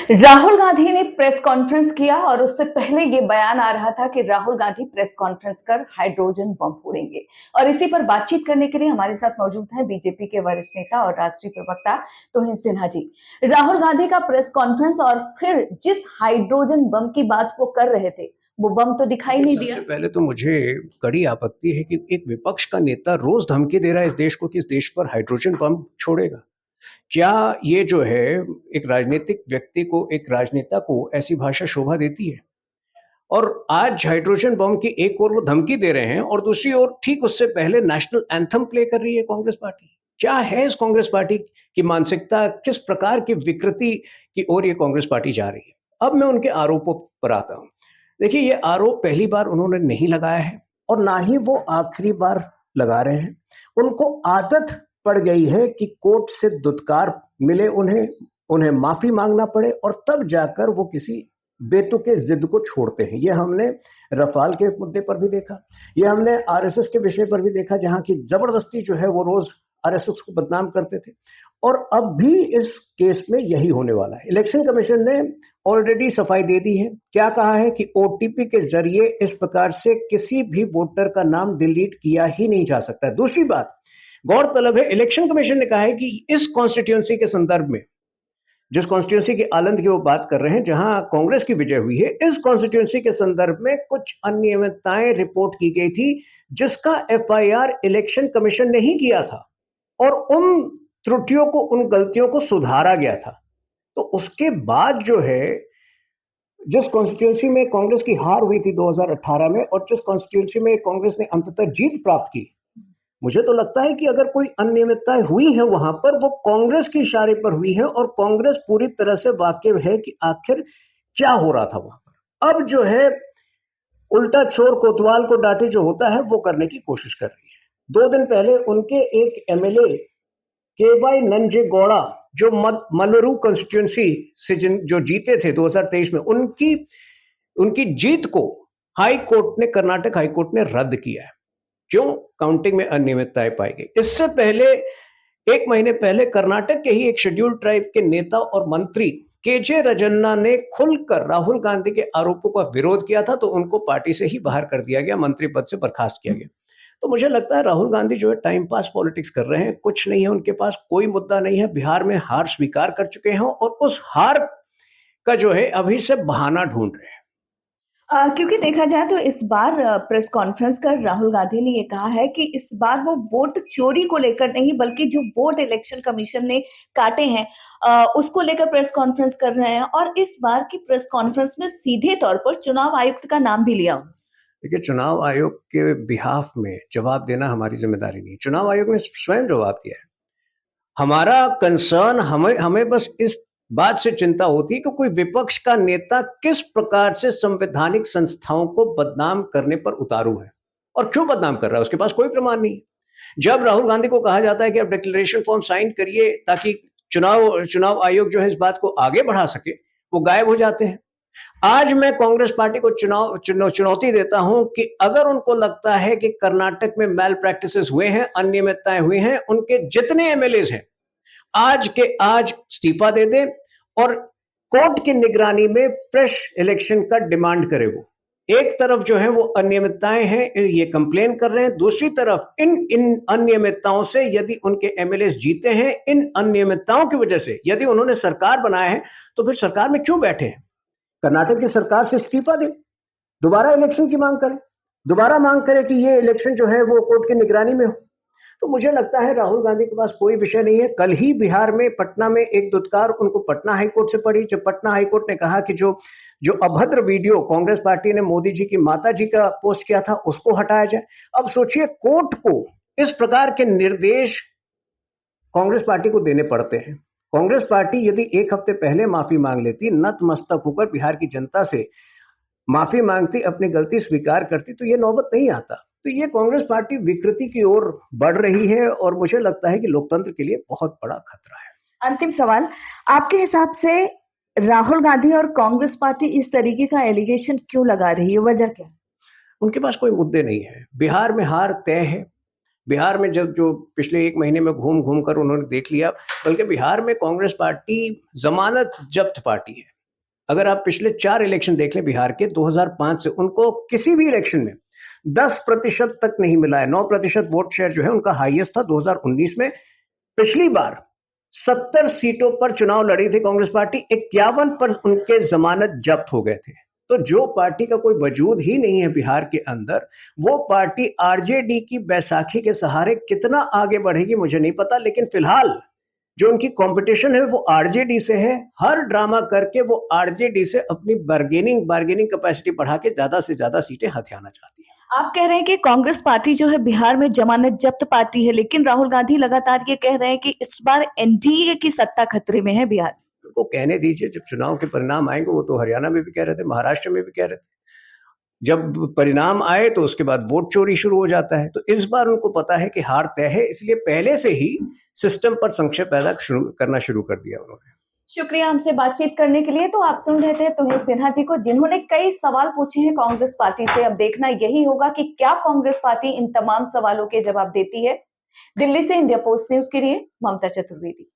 राहुल गांधी ने press conference किया और उससे पहले ये बयान आ रहा था कि राहुल गांधी प्रेस कॉन्फ्रेंस कर हाइड्रोजन बम फोड़ेंगे। और इसी पर बातचीत करने के लिए हमारे साथ मौजूद हैं बीजेपी के वरिष्ठ नेता और राष्ट्रीय प्रवक्ता तोहिन सिन्हा जी। राहुल गांधी का प्रेस कॉन्फ्रेंस और फिर जिस हाइड्रोजन बम की बात वो कर रहे थे, वो बम तो दिखाई नहीं दिया। सबसे पहले तो मुझे कड़ी आपत्ति है कि एक विपक्ष का नेता रोज धमकी दे रहा है इस देश को कि इस देश पर हाइड्रोजन बम छोड़ेगा। क्या ये जो है एक राजनीतिक व्यक्ति को, एक राजनेता को ऐसी भाषा शोभा देती है? और आज हाइड्रोजन बम की एक ओर वो धमकी दे रहे हैं और दूसरी ओर ठीक उससे पहले नेशनल एंथम प्ले कर रही है कांग्रेस पार्टी। क्या है इस कांग्रेस पार्टी की मानसिकता? किस प्रकार की विकृति की ओर ये कांग्रेस पार्टी जा रही है? अब मैं उनके आरोपों पर आता हूं। देखिए, ये आरोप पहली बार उन्होंने नहीं लगाया है और ना ही वो आखिरी बार लगा रहे हैं। उनको आदत पड़ गई है कि कोर्ट से दुत्कार मिले उन्हें, उन्हें माफी मांगना पड़े और तब जाकर वो किसी बेतुके जिद को छोड़ते हैं। ये हमने रफाल के मुद्दे पर भी देखा, ये हमने आरएसएस के विषय पर भी देखा, जहां की जबरदस्ती जो है वो रोज आरएसएस को बदनाम करते थे। और अब भी इस केस में यही होने वाला है। इलेक्शन कमीशन ने ऑलरेडी सफाई दे दी है। क्या कहा है कि ओटीपी के जरिए इस प्रकार से किसी भी वोटर का नाम डिलीट किया ही नहीं जा सकता। दूसरी बात गौरतलब है, इलेक्शन कमीशन ने कहा है कि इस कॉन्स्टिट्यूंसी के संदर्भ में, जिस कॉन्स्टिट्यूंसी की आलंद की वो बात कर रहे हैं जहां कांग्रेस की विजय हुई है, इस कॉन्स्टिट्यूंसी के संदर्भ में कुछ अनियमितताएं रिपोर्ट की गई थी जिसका एफआईआर इलेक्शन कमीशन ने ही किया था और उन त्रुटियों को, उन गलतियों को सुधारा गया था। तो उसके बाद जो है, जिस कॉन्स्टिट्यूंसी में कांग्रेस की हार हुई थी 2018 में और जिस कॉन्स्टिट्यूंसी में कांग्रेस ने अंततः जीत प्राप्त की, मुझे तो लगता है कि अगर कोई अनियमितताएं हुई है वहां पर, वो कांग्रेस के इशारे पर हुई है और कांग्रेस पूरी तरह से वाकिफ है कि आखिर क्या हो रहा था वहां पर। अब जो है उल्टा चोर कोतवाल को डांटे जो होता है वो करने की कोशिश कर रही है। 2 दिन पहले उनके एक एमएलए केवाई नंजेगौड़ा, जो मलरू कंस्टिट्यूंसी से जो जीते थे 2023 में, उनकी उनकी जीत को हाई कोर्ट ने, कर्नाटक हाई कोर्ट ने रद्द किया है। क्यों? काउंटिंग में अनियमितताएं पाई गई। इससे पहले 1 महीने पहले कर्नाटक के ही एक शेड्यूल ट्राइब के नेता और मंत्री केजे रजन्ना ने खुलकर राहुल गांधी के आरोपों का विरोध किया था, तो उनको पार्टी से ही बाहर कर दिया गया, मंत्री पद से बर्खास्त किया गया। तो मुझे लगता है राहुल गांधी जो है टाइम पास पॉलिटिक्स कर रहे हैं। कुछ नहीं है उनके पास, कोई मुद्दा नहीं है। बिहार में हार स्वीकार कर चुके हैं और उस हार का जो है अभी से बहाना ढूंढ रहे हैं। क्योंकि देखा जाए तो इस बार प्रेस कॉन्फ्रेंस कर राहुल गांधी ने ये कहा है कि इस बार वो वोट चोरी को लेकर नहीं, बल्कि जो वोट इलेक्शन कमीशन ने काटे हैं उसको लेकर प्रेस कॉन्फ्रेंस कर रहे हैं। और इस बार की प्रेस कॉन्फ्रेंस में सीधे तौर पर चुनाव आयुक्त का नाम भी लिया। देखिए, चुनाव आयोग के बिहाफ में जवाब देना हमारी जिम्मेदारी नहीं। चुनाव आयोग ने स्वयं जवाब दिया है। हमारा कंसर्न, हमें हमें बस इस बात से चिंता होती है कि कोई विपक्ष का नेता किस प्रकार से संवैधानिक संस्थाओं को बदनाम करने पर उतारू है और क्यों बदनाम कर रहा है। उसके पास कोई प्रमाण नहीं है। जब राहुल गांधी को कहा जाता है कि आप डिक्लेरेशन फॉर्म साइन करिए ताकि चुनाव चुनाव आयोग जो है इस बात को आगे बढ़ा सके, वो गायब हो जाते हैं। आज मैं कांग्रेस पार्टी को चुनौती देता हूं कि अगर उनको लगता है कि कर्नाटक में मैल प्रैक्टिसेस हुए हैं, अनियमितताएं हुई हैं, उनके जितने एमएलए हैं आज के आज इस्तीफा दे दें और कोर्ट की निगरानी में फ्रेश इलेक्शन का डिमांड करे। वो एक तरफ जो है वो अनियमितताएं हैं, ये कंप्लेन कर रहे हैं, दूसरी तरफ इन इन अनियमितताओं से यदि उनके एमएलए जीते हैं, इन अनियमितताओं की वजह से यदि उन्होंने सरकार बनाया है, तो फिर सरकार में क्यों बैठे हैं? कर्नाटक की सरकार से इस्तीफा दें, दोबारा इलेक्शन की मांग करें, दोबारा मांग करें कि ये इलेक्शन जो है वो कोर्ट की निगरानी में हो। तो मुझे लगता है राहुल गांधी के पास कोई विषय नहीं है। कल ही बिहार में, पटना में एक दुत्कार उनको पटना हाईकोर्ट से पड़ी, जब पटना हाईकोर्ट ने कहा कि जो जो अभद्र वीडियो कांग्रेस पार्टी ने मोदी जी की माता जी का पोस्ट किया था उसको हटाया जाए। अब सोचिए, कोर्ट को इस प्रकार के निर्देश कांग्रेस पार्टी को देने पड़ते हैं। कांग्रेस पार्टी यदि 1 हफ्ते पहले माफी मांग लेती, नतमस्तक होकर बिहार की जनता से माफी मांगती, अपनी गलती स्वीकार करती, तो ये नौबत नहीं आता। तो ये कांग्रेस पार्टी विकृति की ओर बढ़ रही है और मुझे लगता है कि लोकतंत्र के लिए बहुत बड़ा खतरा है। अंतिम सवाल, आपके हिसाब से राहुल गांधी और कांग्रेस पार्टी इस तरीके का एलिगेशन क्यों लगा रही है, वजह क्या? उनके पास कोई मुद्दे नहीं है। बिहार में हार तय है। बिहार में जब जो पिछले 1 महीने में घूम घूम कर उन्होंने देख लिया, बल्कि बिहार में कांग्रेस पार्टी जमानत जब्त पार्टी है। अगर आप पिछले 4 इलेक्शन देख लें बिहार के 2005 से, उनको किसी भी इलेक्शन में 10% तक नहीं मिला है। 9% वोट शेयर जो है उनका हाईएस्ट था 2019 में। पिछली बार 70 सीटों पर चुनाव लड़ी थी कांग्रेस पार्टी, 51 पर उनके जमानत जब्त हो गए थे। तो जो पार्टी का कोई वजूद ही नहीं है बिहार के अंदर, वो पार्टी आरजेडी की बैसाखी के सहारे कितना आगे बढ़ेगी मुझे नहीं पता, लेकिन फिलहाल जो उनकी कंपटीशन है वो आरजेडी से है। हर ड्रामा करके वो आरजेडी से अपनी बार्गेनिंग कैपेसिटी बढ़ा के ज्यादा से ज्यादा सीटें हथियाना चाहती है। आप कह रहे हैं कि कांग्रेस पार्टी जो है बिहार में जमानत जब्त पार्टी है, लेकिन राहुल गांधी लगातार ये कह रहे हैं कि इस बार एनडीए की सत्ता खतरे में है बिहार। उनको कहने दीजिए, जब चुनाव के परिणाम आएंगे, वो तो हरियाणा में भी कह रहे थे, महाराष्ट्र में भी कह रहे थे, जब परिणाम आए तो उसके बाद वोट चोरी शुरू हो जाता है। तो इस बार उनको पता है कि हार तय है, इसलिए पहले से ही सिस्टम पर संशय पैदा करना शुरू कर दिया उन्होंने। शुक्रिया हमसे बातचीत करने के लिए। तो आप सुन रहे थे तुहिन सिन्हा जी को, जिन्होंने कई सवाल पूछे हैं कांग्रेस पार्टी से। अब देखना यही होगा कि क्या कांग्रेस पार्टी इन तमाम सवालों के जवाब देती है। दिल्ली से इंडिया पोस्ट न्यूज के लिए ममता चतुर्वेदी।